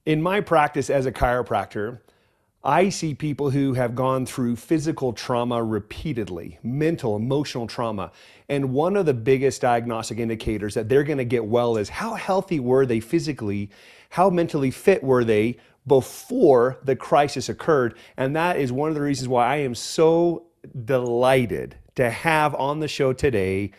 In my practice as a chiropractor, I see people who have gone through physical trauma repeatedly, mental, emotional trauma. And one of the biggest diagnostic indicators that they're going to get well is how healthy were they physically? How mentally fit were they before the crisis occurred? And that is one of the reasons why I am so delighted to have on the show today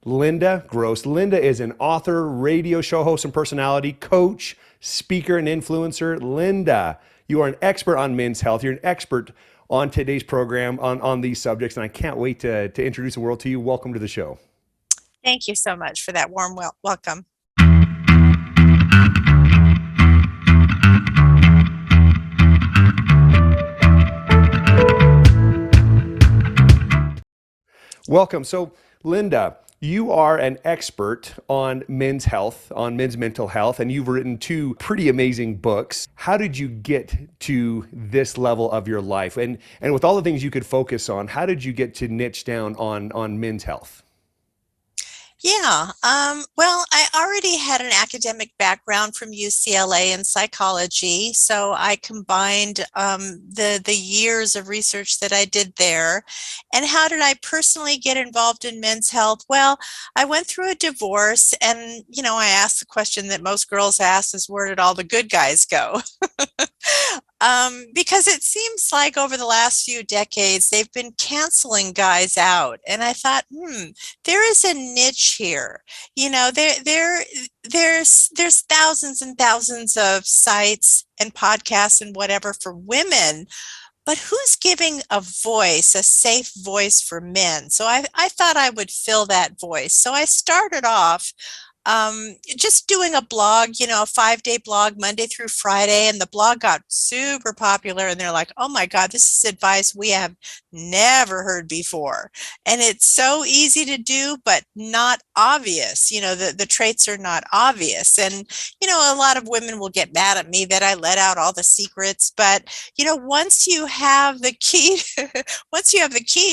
Linda Gross. Linda is an author, radio show host and personality, coach, speaker, and influencer. Linda, you are an expert on men's health. You're an expert on today's program on these subjects, and I can't wait to introduce the world to you. Welcome to the show. Thank you so much for that warm welcome. Welcome. So, Linda, you are an expert on men's health, on men's mental health, and you've written two pretty amazing books. How did you get to this level of your life? And with all the things you could focus on, how did you get to niche down on men's health? Yeah, well, I already had an academic background from UCLA in psychology, so I combined the years of research that I did there. And how did I personally get involved in men's health? Well, I went through a divorce, and I asked the question that most girls ask is, where did all the good guys go? Because it seems like over the last few decades, they've been canceling guys out. And I thought, there is a niche here. There's thousands and thousands of sites and podcasts and whatever for women, but who's giving a voice, a safe voice for men? So I thought I would fill that voice. So I started off just doing a blog, a 5-day blog, Monday through Friday. And the blog got super popular. And they're like, oh my God, this is advice we have never heard before. And it's so easy to do, but not obvious. The traits are not obvious. And, a lot of women will get mad at me that I let out all the secrets. But, once you have the key,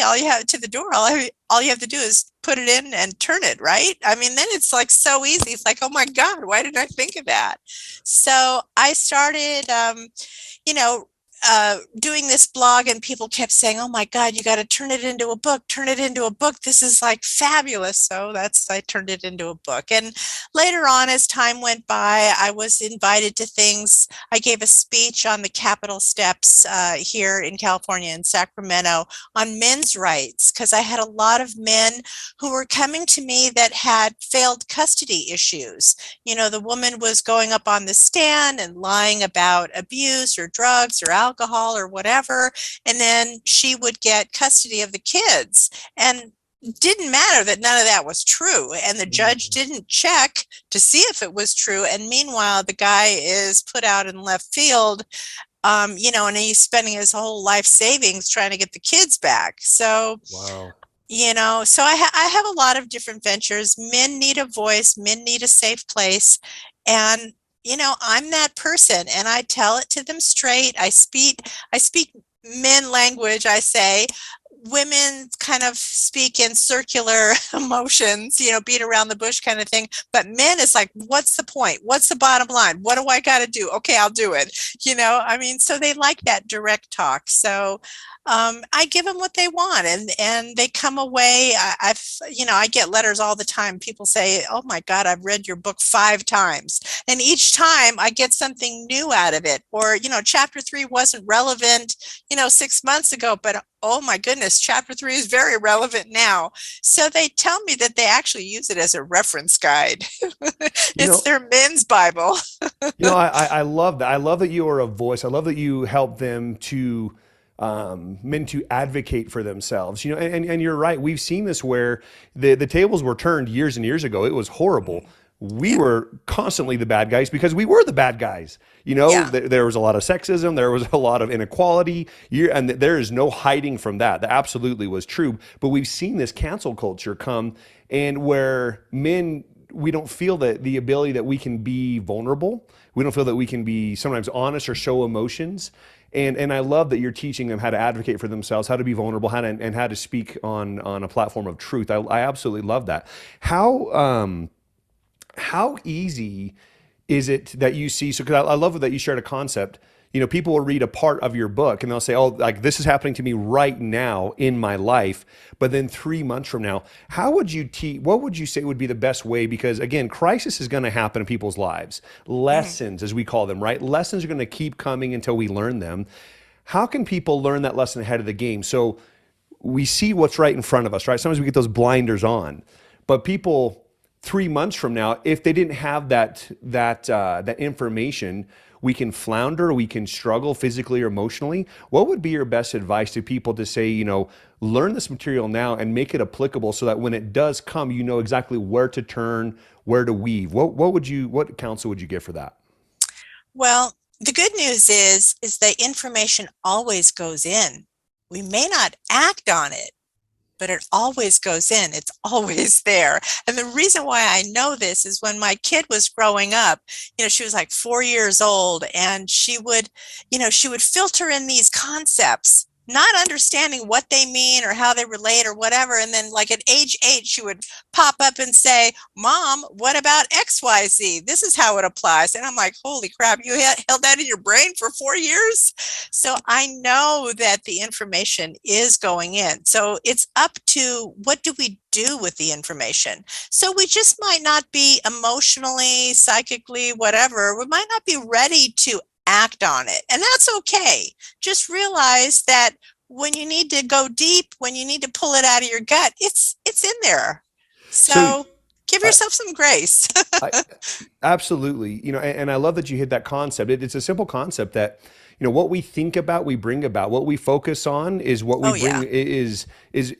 all you have to the door, all you have to do is put it in and turn it, right? I mean, then it's like so easy. It's like, oh my God, why didn't I think of that? So I started, doing this blog, and people kept saying, oh my God, you got to turn it into a book, turn it into a book. This is like fabulous. So I turned it into a book. And later on, as time went by, I was invited to things. I gave a speech on the Capitol steps here in California, in Sacramento, on men's rights, because I had a lot of men who were coming to me that had failed custody issues. The woman was going up on the stand and lying about abuse or drugs or alcohol or whatever, and then she would get custody of the kids. And didn't matter that none of that was true, and the judge didn't check to see if it was true. And meanwhile, the guy is put out in left field, and he's spending his whole life savings trying to get the kids back. So Wow. so I have a lot of different ventures. Men need a voice, men need a safe place. And I'm that person, and I tell it to them straight. I speak men language. I say women kind of speak in circular motions, beat around the bush kind of thing. But men is like, what's the point? What's the bottom line? What do I got to do? Okay, I'll do it. So they like that direct talk. So I give them what they want, and they come away. I get letters all the time. People say, oh my God, I've read your book 5 times. And each time I get something new out of it. Or, chapter 3 wasn't relevant, 6 months ago, but oh my goodness, chapter 3 is very relevant now. So they tell me that they actually use it as a reference guide. It's their men's Bible. I love that. I love that you are a voice. I love that you help them to men to advocate for themselves, and you're right. We've seen this where the tables were turned years and years ago. It was horrible. We were constantly the bad guys because we were the bad guys. Yeah. There was a lot of sexism. There was a lot of inequality. And there is no hiding from that. That absolutely was true. But we've seen this cancel culture come, and where men, we don't feel that the ability that we can be vulnerable. We don't feel that we can be sometimes honest or show emotions. And I love that you're teaching them how to advocate for themselves, how to be vulnerable, and how to speak on a platform of truth. I absolutely love that. How easy is it that you see? So, because I love that you shared a concept. People will read a part of your book and they'll say, "Oh, like this is happening to me right now in my life." But then 3 months from now, how would you teach? What would you say would be the best way? Because again, crisis is going to happen in people's lives. Mhm. Lessons, as we call them, right? Lessons are going to keep coming until we learn them. How can people learn that lesson ahead of the game? So we see what's right in front of us, right? Sometimes we get those blinders on, but people 3 months from now, if they didn't have that information, we can flounder, we can struggle physically or emotionally. What would be your best advice to people to say, learn this material now and make it applicable so that when it does come, you know exactly where to turn, where to weave? What counsel would you give for that? Well, the good news is that information always goes in. We may not act on it, but it always goes in. It's always there. And the reason why I know this is when my kid was growing up, she was like 4 years old, and she would filter in these concepts, not understanding what they mean or how they relate or whatever. And then like at age 8, she would pop up and say, "Mom, what about XYZ? This is how it applies." And I'm like, holy crap, you held that in your brain for 4 years? So I know that the information is going in. So it's up to what do we do with the information. So we just might not be emotionally, psychically, whatever. We might not be ready to act on it. And that's okay. Just realize that when you need to go deep, when you need to pull it out of your gut, it's in there. So So give I, yourself some grace. I absolutely, and I love that you hit that concept. It's a simple concept that, what we think about, we bring about. What we focus on is what we Oh bring. yeah. Is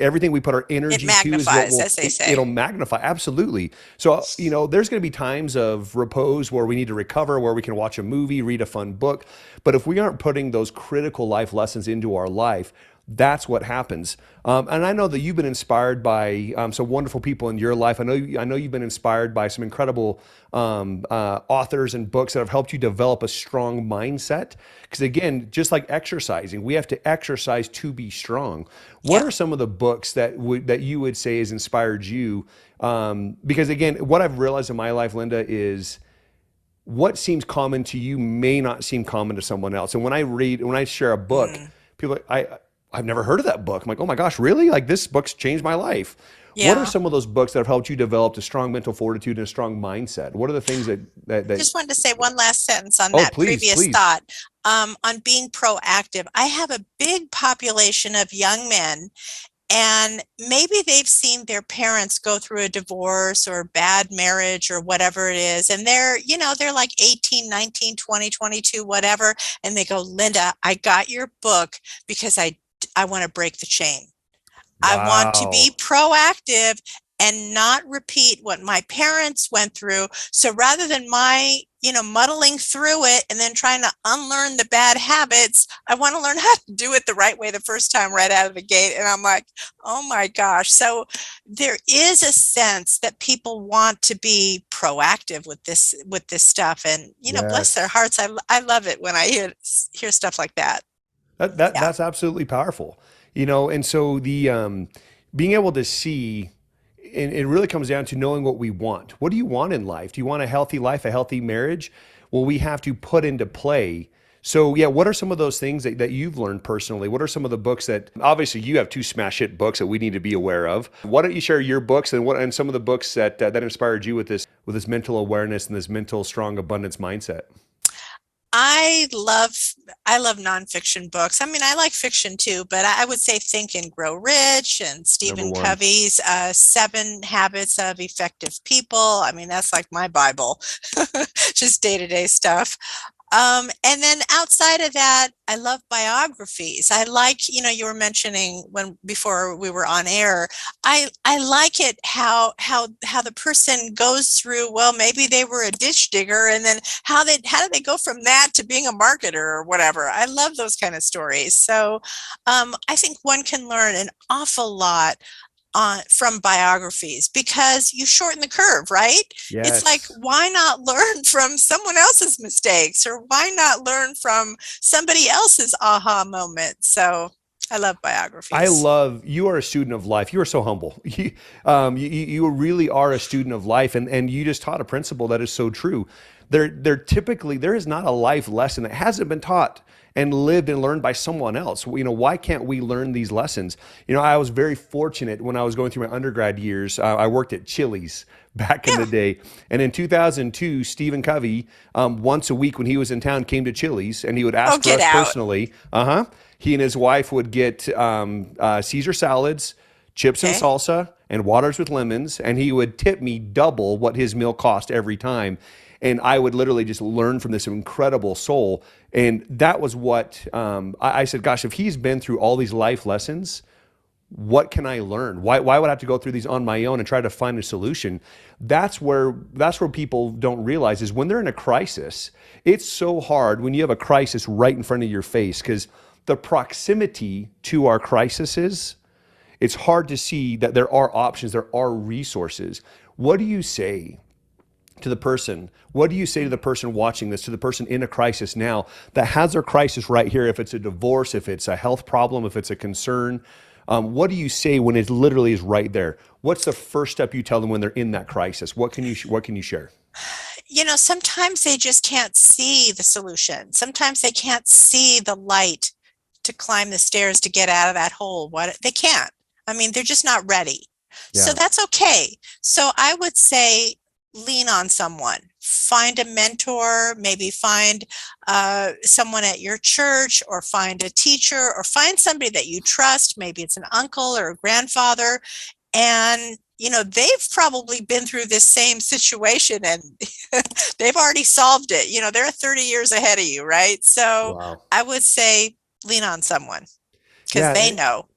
everything we put our It energy to is what magnifies, will as they it'll say. magnify. Absolutely. So there's going to be times of repose where we need to recover, where we can watch a movie, read a fun book. But if we aren't putting those critical life lessons into our life, that's what happens. And I know that you've been inspired by some wonderful people in your life. I know you've been inspired by some incredible authors and books that have helped you develop a strong mindset. Because again, just like exercising, we have to exercise to be strong. What Yeah. are some of the books that you would say has inspired you? Because again, what I've realized in my life, Linda, is what seems common to you may not seem common to someone else. And when I share a book, Mm. people are like, I've never heard of that book. I'm like, oh my gosh, really? Like this book's changed my life. What are Yeah. some of those books that have helped you develop a strong mental fortitude and a strong mindset? What are the things that Just wanted to say one last sentence on oh, that please, previous please. thought. On being proactive. I have a big population of young men, and maybe they've seen their parents go through a divorce or bad marriage or whatever it is. And they're like 18, 19, 20, 22, whatever. And they go, "Linda, I got your book because I want to break the chain. I want to be Wow. proactive and not repeat what my parents went through. So rather than muddling through it and then trying to unlearn the bad habits, I want to learn how to do it the right way the first time right out of the gate." And I'm like, oh my gosh. So there is a sense that people want to be proactive with this stuff. And, bless their Yes. hearts. I love it when I hear stuff like that. Yeah. That's absolutely powerful. And so the being able to see, and it really comes down to knowing what we want. What do you want in life? Do you want a healthy life, a healthy marriage? Well, we have to put into play. So yeah, what are some of those things that you've learned personally? What are some of the books that obviously you have two smash hit books that we need to be aware of? Why don't you share your books and some of the books that inspired you with this mental awareness and this mental strong abundance mindset? I love I love nonfiction books. I mean, I like fiction too, but I would say Think and Grow Rich and Number Stephen one. Covey's Seven Habits of Effective People. I mean, that's like my Bible, just day-to-day stuff. And then outside of that, I love biographies. I like, you were mentioning when before we were on air, I like it how the person goes through, well, maybe they were a ditch digger and then how did they go from that to being a marketer or whatever. I love those kind of stories. So I think one can learn an awful lot from biographies because you shorten the curve, right? It's like, Yes. why not learn from someone else's mistakes, or why not learn from somebody else's aha moment? So I love biographies. You are a student of life. You are so humble. You really are a student of life. And you just taught a principle that is so true. They're typically, there is not a life lesson that hasn't been taught and lived and learned by someone else. Why can't we learn these lessons? I was very fortunate when I was going through my undergrad years. I worked at Chili's back in Yeah. the day. And in 2002, Stephen Covey, once a week when he was in town, came to Chili's and he would Oh, ask for get us out. personally. He and his wife would get Caesar salads, chips and Okay. salsa, and waters with lemons. And he would tip me double what his meal cost every time. And I would literally just learn from this incredible soul. And that was what I said, gosh, if he's been through all these life lessons, what can I learn? Why would I have to go through these on my own and try to find a solution? That's where people don't realize is when they're in a crisis, it's so hard when you have a crisis right in front of your face because the proximity to our crises, it's hard to see that there are options, there are resources. What do you say to the person? What do you say to the person watching this, to the person in a crisis now that has their crisis right here? If it's a divorce, if it's a health problem, if it's a concern, what do you say when it literally is right there? What's the first step you tell them when they're in that crisis? What can you share? Sometimes they just can't see the solution. Sometimes they can't see the light to climb the stairs to get out of that hole. What they can't. I mean, they're just not ready. So Yeah. that's okay. So I would say lean on someone. Find a mentor, maybe find someone at your church, or find a teacher, or find somebody that you trust. Maybe it's an uncle or a grandfather, and they've probably been through this same situation and they've already solved it. They're 30 years ahead of you, right? So Wow. I would say lean on someone because Yeah. they know.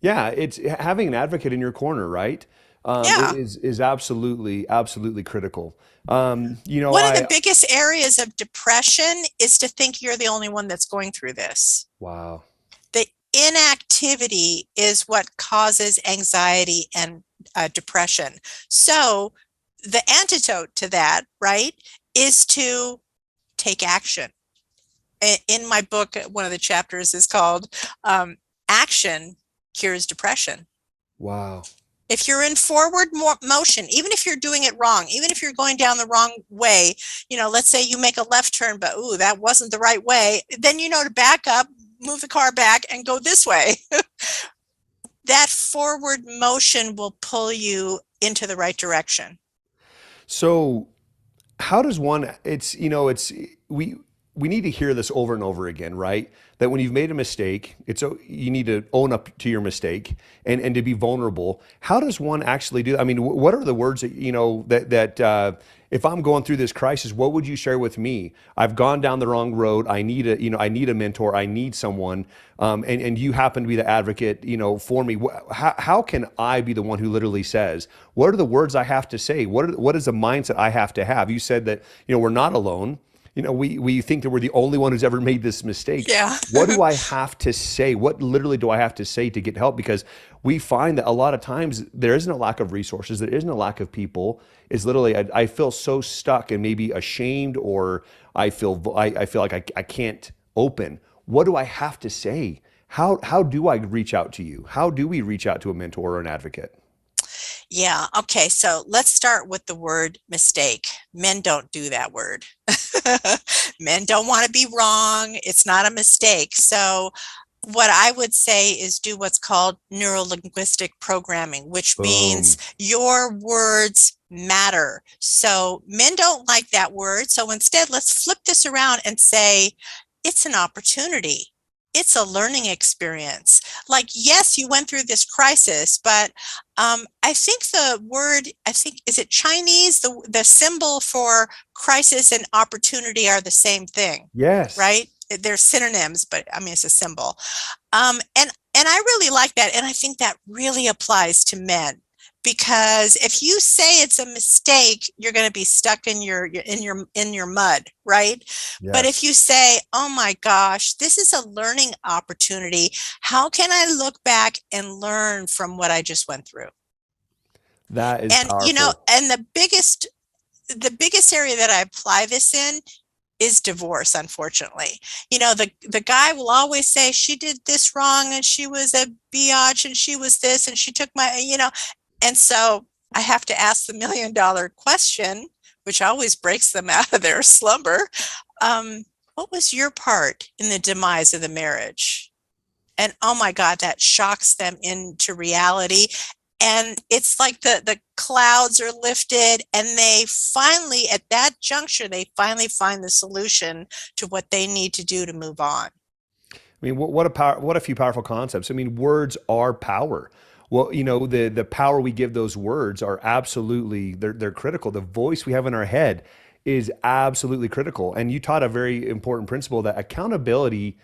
Yeah. It's having an advocate in your corner, right? Yeah. Is absolutely, absolutely critical. One of the biggest areas of depression is to think you're the only one that's going through this. Wow. The inactivity is what causes anxiety and depression. So the antidote to that, right, is to take action. In my book, one of the chapters is called Action Cures Depression. Wow. If you're in forward motion, even if you're doing it wrong, even if you're going down the wrong way, let's say you make a left turn, but ooh, that wasn't the right way, then to back up, move the car back and go this way. That forward motion will pull you into the right direction. So how does one it's we need to hear this over and over again, right? That when you've made a mistake, you need to own up to your mistake and to be vulnerable. How does one actually do that? I mean, what are the words that if I'm going through this crisis, what would you share with me? I've gone down the wrong road. I need a mentor. I need someone, and you happen to be the advocate, for me. How can I be the one who literally says, what are the words I have to say? What is the mindset I have to have? You said that we're not alone. We think that we're the only one who's ever made this mistake. Yeah. What do I have to say? What literally do I have to say to get help? Because we find that a lot of times there isn't a lack of resources, there isn't a lack of people. It's literally I feel so stuck and maybe ashamed, or I feel like I can't open. What do I have to say? How do I reach out to you? How do we reach out to a mentor or an advocate? Yeah. Okay. So let's start with the word mistake. Men don't do that word. Men don't want to be wrong. It's not a mistake. So what I would say is do what's called neuro-linguistic programming, which means Boom. your words matter. So men don't like that word. So instead, let's flip this around and say, it's an opportunity. It's a learning experience. Like, yes, you went through this crisis, but I think is it Chinese? The symbol for crisis and opportunity are the same thing, Yes. right? They're synonyms, but I mean, it's a symbol. And I really like that. And I think that really applies to men. Because if you say it's a mistake, you're going to be stuck in your mud, right? But if Yes. you say, "Oh my gosh, this is a learning opportunity. How can I look back and learn from what I just went through?" That is And powerful. and the biggest area that I apply this in is divorce, unfortunately. The guy will always say she did this wrong and she was a biatch and she was this and she took my. And so I have to ask the $1 million question, which always breaks them out of their slumber. What was your part in the demise of the marriage? And oh my God, that shocks them into reality. And it's like the clouds are lifted, and they finally, at that juncture, they finally find the solution to what they need to do to move on. I mean, what a few powerful concepts. I mean, words are power. Well, the power we give those words are absolutely they're critical. The voice we have in our head is absolutely critical. And you taught a very important principle that accountability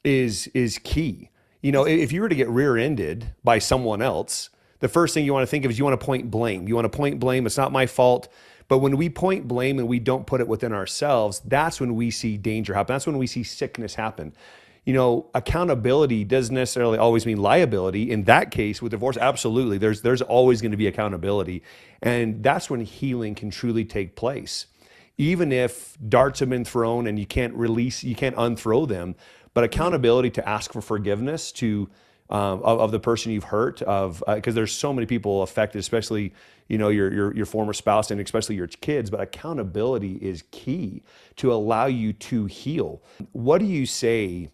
is key. If you were to get rear-ended by someone else, the first thing you want to think of is you want to point blame. You want to point blame. It's not my fault. But when we point blame and we don't put it within ourselves, that's when we see danger happen. That's when we see sickness happen. Accountability doesn't necessarily always mean liability. In that case, with divorce, absolutely, there's always going to be accountability. And that's when healing can truly take place. Even if darts have been thrown and you can't unthrow them, but accountability to ask for forgiveness of the person you've hurt, because there's so many people affected, especially your former spouse and especially your kids. But accountability is key to allow you to heal. What do you say?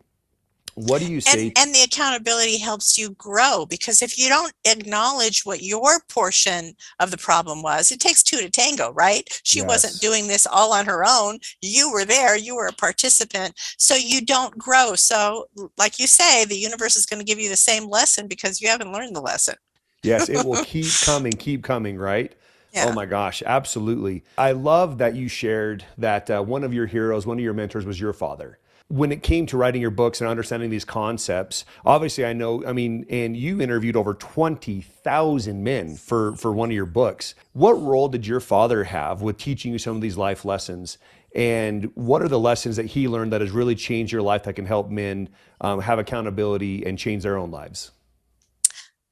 And the accountability helps you grow, because if you don't acknowledge what your portion of the problem was, it takes two to tango, right? She wasn't doing this all on her own. You were there, you were a participant, so you don't grow. So like you say, the universe is going to give you the same lesson because you haven't learned the lesson. Yes, it will keep coming, right? Yeah. Oh my gosh, absolutely. I love that you shared that one of your heroes, one of your mentors was your father. When it came to writing your books and understanding these concepts, obviously and you interviewed over 20,000 men for one of your books. What role did your father have with teaching you some of these life lessons? And what are the lessons that he learned that has really changed your life that can help men have accountability and change their own lives?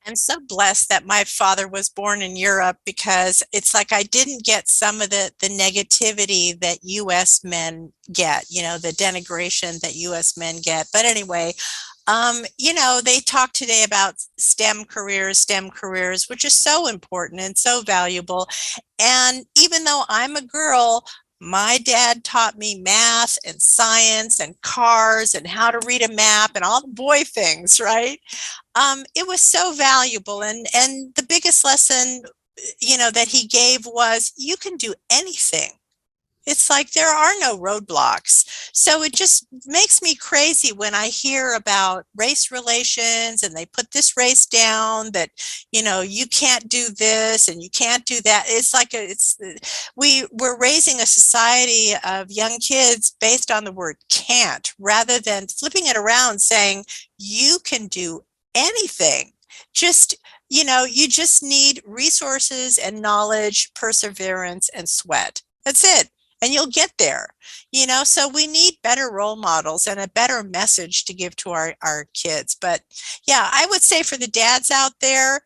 I'm so blessed that my father was born in Europe, because it's like I didn't get some of the negativity that US men get, the denigration that US men get. But anyway, they talk today about STEM careers, which is so important and so valuable. And even though I'm a girl, my dad taught me math and science and cars and how to read a map and all the boy things, right? It was so valuable. And the biggest lesson, that he gave was you can do anything. It's like there are no roadblocks. So it just makes me crazy when I hear about race relations and they put this race down that, you can't do this and you can't do that. It's like we're raising a society of young kids based on the word can't, rather than flipping it around saying you can do anything. You just need resources and knowledge, perseverance, and sweat. That's it. And you'll get there, so we need better role models and a better message to give to our kids. But yeah, I would say for the dads out there,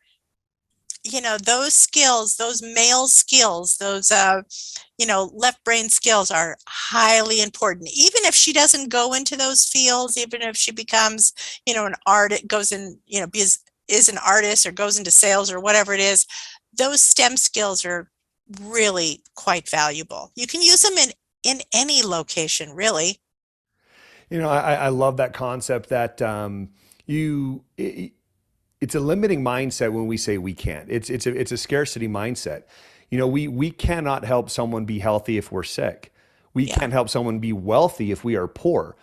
those skills, those male skills, those, left brain skills are highly important. Even if she doesn't go into those fields, even if she becomes, an artist, goes in, is an artist or goes into sales or whatever it is, those STEM skills are really quite valuable. You can use them in any location, really. I love that concept that it's a limiting mindset when we say we can't. It's a scarcity mindset. We cannot help someone be healthy if we're sick. We can't help someone be wealthy if we are poor.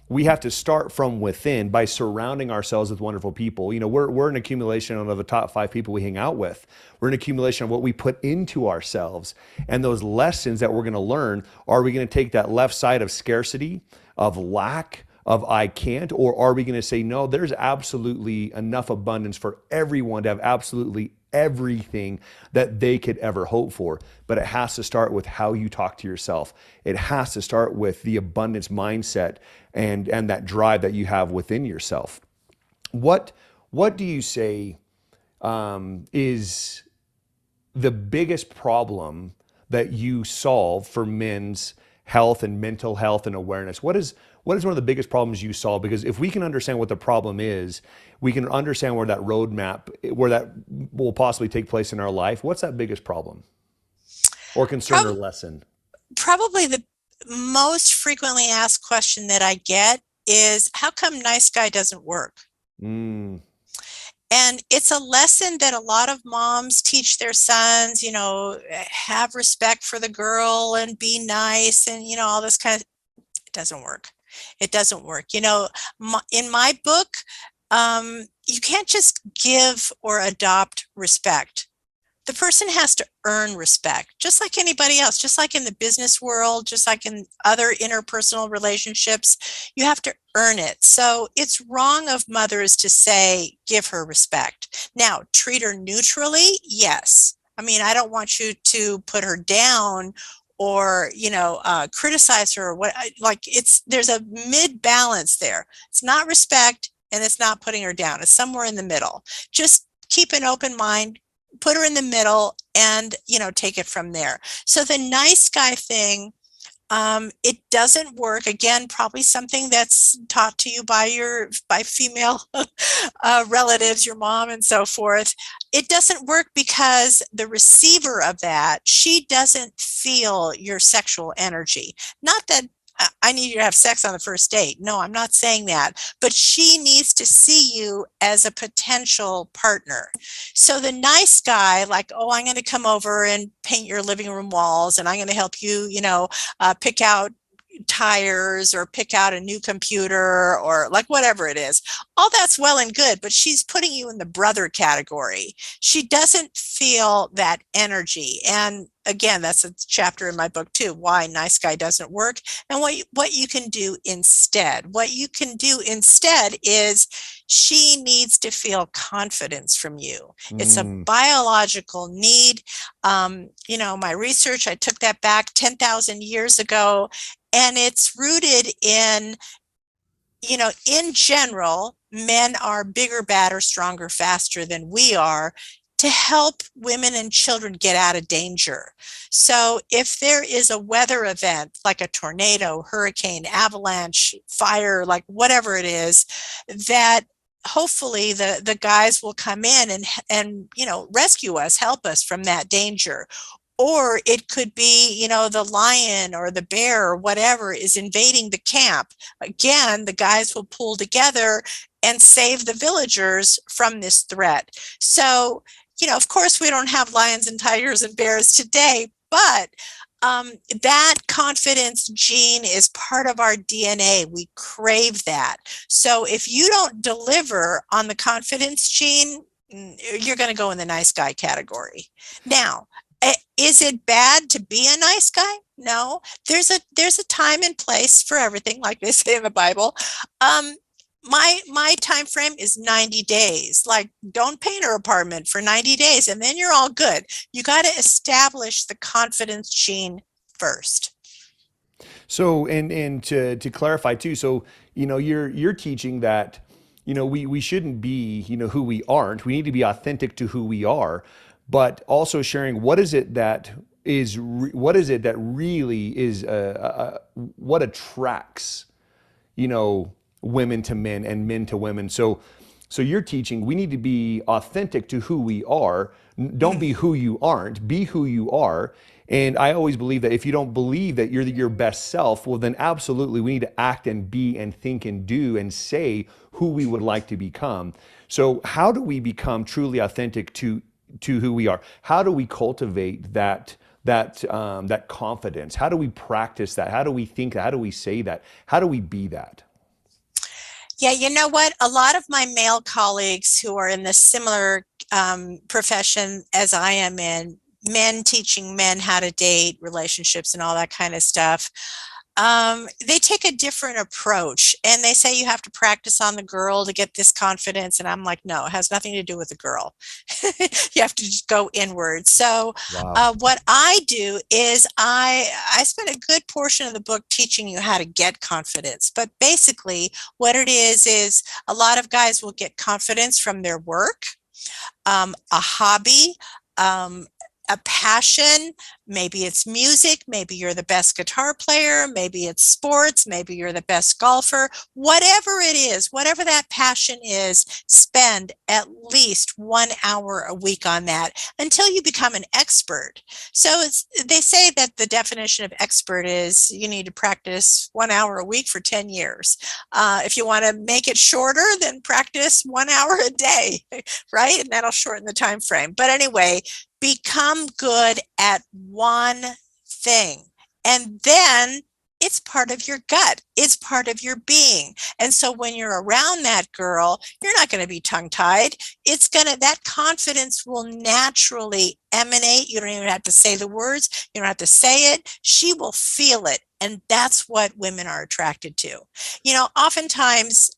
We have to start from within by surrounding ourselves with wonderful people. We're an accumulation of the top 5 people we hang out with. We're an accumulation of what we put into ourselves. And those lessons that we're going to learn, are we going to take that left side of scarcity, of lack, of I can't, or are we going to say, no, there's absolutely enough abundance for everyone to have absolutely everything that they could ever hope for. But it has to start with how you talk to yourself. It has to start with the abundance mindset and that drive that you have within yourself. What do you say is the biggest problem that you solve for men's health and mental health and awareness? What is one of the biggest problems you solve? Because if we can understand what the problem is, we can understand where that will possibly take place in our life. What's that biggest problem? or concern or Prob- lesson? Probably the most frequently asked question that I get is, how come nice guy doesn't work? Mm, And it's a lesson that a lot of moms teach their sons, have respect for the girl and be nice and, all this kind of, it doesn't work. It doesn't work. In my book, you can't just give or adopt respect. The person has to earn respect, just like anybody else, just like in the business world, just like in other interpersonal relationships, you have to earn it. So it's wrong of mothers to say, give her respect. Now, treat her neutrally, yes. I mean, I don't want you to put her down or criticize her or what, like there's a mid balance there. It's not respect and it's not putting her down. It's somewhere in the middle. Just keep an open mind, put her in the middle, and take it from there. So the nice guy thing, it doesn't work. Again, probably something that's taught to you by female relatives, your mom and so forth. It doesn't work because the receiver of that, she doesn't feel your sexual energy. Not that I need you to have sex on the first date. No, I'm not saying that. But she needs to see you as a potential partner. So the nice guy, like, oh, I'm going to come over and paint your living room walls, and I'm going to help you, pick out tires or pick out a new computer or like whatever it is. All that's well and good, but she's putting you in the brother category. She doesn't feel that energy. And again, that's a chapter in my book too, why nice guy doesn't work and what you can do instead. What you can do instead is she needs to feel confidence from you. It's a mm. biological need. My research, I took that back 10,000 years ago, and it's rooted in general, men are bigger, badder, stronger, faster than we are to help women and children get out of danger. So if there is a weather event like a tornado, hurricane, avalanche, fire, like whatever it is, that hopefully the guys will come in and rescue us, help us from that danger. Or it could be, the lion or the bear or whatever is invading the camp. Again, the guys will pull together and save the villagers from this threat. So, of course, we don't have lions and tigers and bears today, but that confidence gene is part of our DNA. We crave that. So if you don't deliver on the confidence gene, you're going to go in the nice guy category. Now, is it bad to be a nice guy? No. There's a time and place for everything, like they say in the Bible. My time frame is 90 days. Like, don't paint her apartment for 90 days and then you're all good. You got to establish the confidence gene first. So, and to clarify too, so you're teaching that we shouldn't be who we aren't. We need to be authentic to who we are, but also sharing what is it that really is what attracts women to men and men to women. So you're teaching we need to be authentic to who we are. Don't be who you aren't. Be who you are. And I always believe that if you don't believe that you're your best self, well, then absolutely we need to act and be and think and do and say who we would like to become. So how do we become truly authentic to who we are? How do we cultivate that confidence? How do we practice that? How do we think that? How do we say that? How do we be that? Yeah, you know what? A lot of my male colleagues who are in the similar profession as I am in, men teaching men how to date, relationships, and all that kind of stuff, they take a different approach and they say you have to practice on the girl to get this confidence. And I'm like, no, it has nothing to do with the girl. You have to just go inward. So Wow. what I do is I spend a good portion of the book teaching you how to get confidence. But basically what it is a lot of guys will get confidence from their work, a hobby, a passion, Maybe it's music, maybe you're the best guitar player, maybe it's sports, maybe you're the best golfer. Whatever it is, whatever that passion is, spend at least 1 hour a week on that until you become an expert. So they say that the definition of expert is you need to practice 1 hour a week for 10 years. If you want to make it shorter, then practice 1 hour a day, right? And that'll shorten the time frame. But anyway, become good at one thing. And then it's part of your gut. It's part of your being. And so when you're around that girl, you're not going to be tongue-tied. That confidence will naturally emanate. You don't even have to say the words. You don't have to say it. She will feel it. And that's what women are attracted to. Oftentimes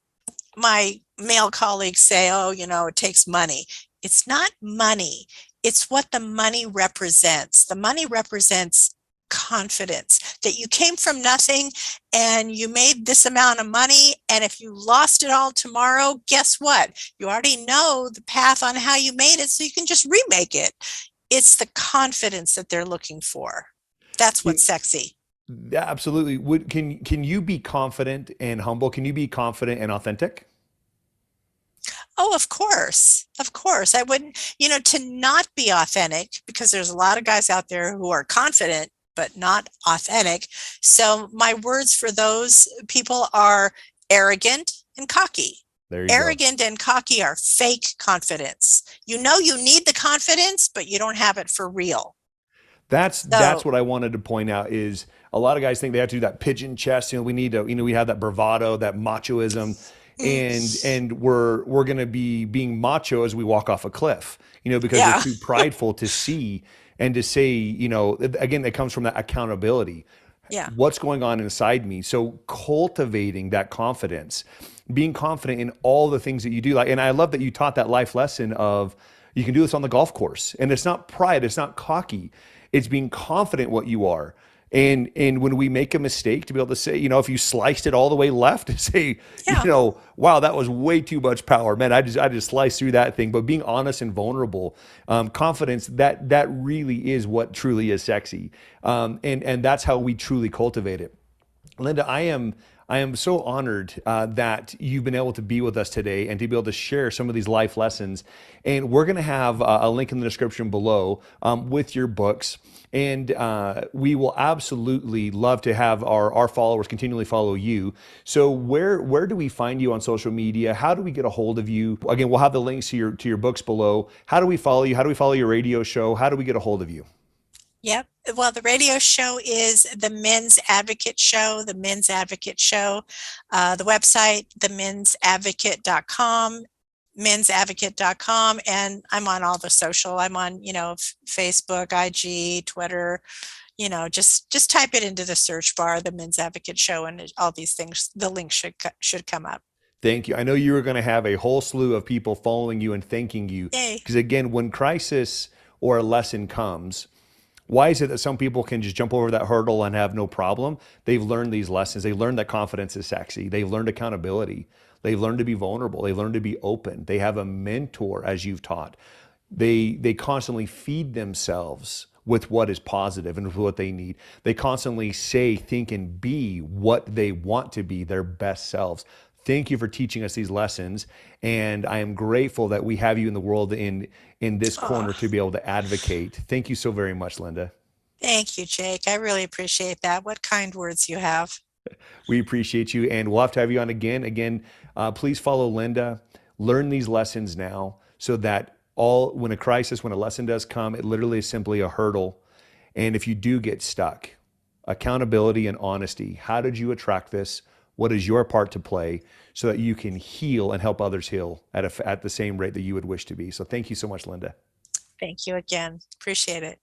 my male colleagues say, oh, it takes money. It's not money. It's what the money represents. The money represents confidence, that you came from nothing and you made this amount of money. And if you lost it all tomorrow, guess what? You already know the path on how you made it, so you can just remake it. It's the confidence that they're looking for. That's what's sexy. Yeah, absolutely. Can you be confident and humble? Can you be confident and authentic? Oh, of course. Of course. I wouldn't, to not be authentic, because there's a lot of guys out there who are confident but not authentic. So my words for those people are arrogant and cocky. There you Arrogant and cocky are fake confidence. You need the confidence, but you don't have it for real. That's what I wanted to point out is a lot of guys think they have to do that pigeon chest. We need to, we have that bravado, that machoism, and we're going to be being macho as we walk off a cliff, because we're too prideful to see and to say, again, it comes from that accountability. Yeah. What's going on inside me? So cultivating that confidence, being confident in all the things that you do. And I love that you taught that life lesson of you can do this on the golf course, and it's not pride. It's not cocky. It's being confident what you are. And when we make a mistake, to be able to say, if you sliced it all the way left, to say, wow, that was way too much power, man. I just sliced through that thing. But being honest and vulnerable, confidence, that really is what truly is sexy, and that's how we truly cultivate it. Linda, I am so honored that you've been able to be with us today and to be able to share some of these life lessons. And we're going to have a link in the description below with your books. And we will absolutely love to have our followers continually follow you. So where do we find you on social media? How do we get a hold of you? Again, we'll have the links to your books below. How do we follow you? How do we follow your radio show? How do we get a hold of you? Yep. Well, the radio show is the Men's Advocate Show, the Men's Advocate Show. The website, themensadvocate.com, mensadvocate.com. And I'm on all the social. I'm on, Facebook, IG, Twitter, just type it into the search bar, the Men's Advocate Show, and all these things, the link should come up. Thank you. I know you were going to have a whole slew of people following you and thanking you. Yay. Because again, when crisis or a lesson comes, why is it that some people can just jump over that hurdle and have no problem? They've learned these lessons. They learned that confidence is sexy. They've learned accountability. They've learned to be vulnerable. They've learned to be open. They have a mentor, as you've taught. They constantly feed themselves with what is positive and with what they need. They constantly say, think, and be what they want to be, their best selves. Thank you for teaching us these lessons. And I am grateful that we have you in the world in this corner to be able to advocate. Thank you so very much, Linda. Thank you, Jake. I really appreciate that. What kind words you have. We appreciate you, and we'll have to have you on again. Again, please follow Linda. Learn these lessons now so that when a lesson does come, it literally is simply a hurdle. And if you do get stuck, accountability and honesty. How did you attract this? What is your part to play so that you can heal and help others heal at the same rate that you would wish to be? So thank you so much, Linda. Thank you again. Appreciate it.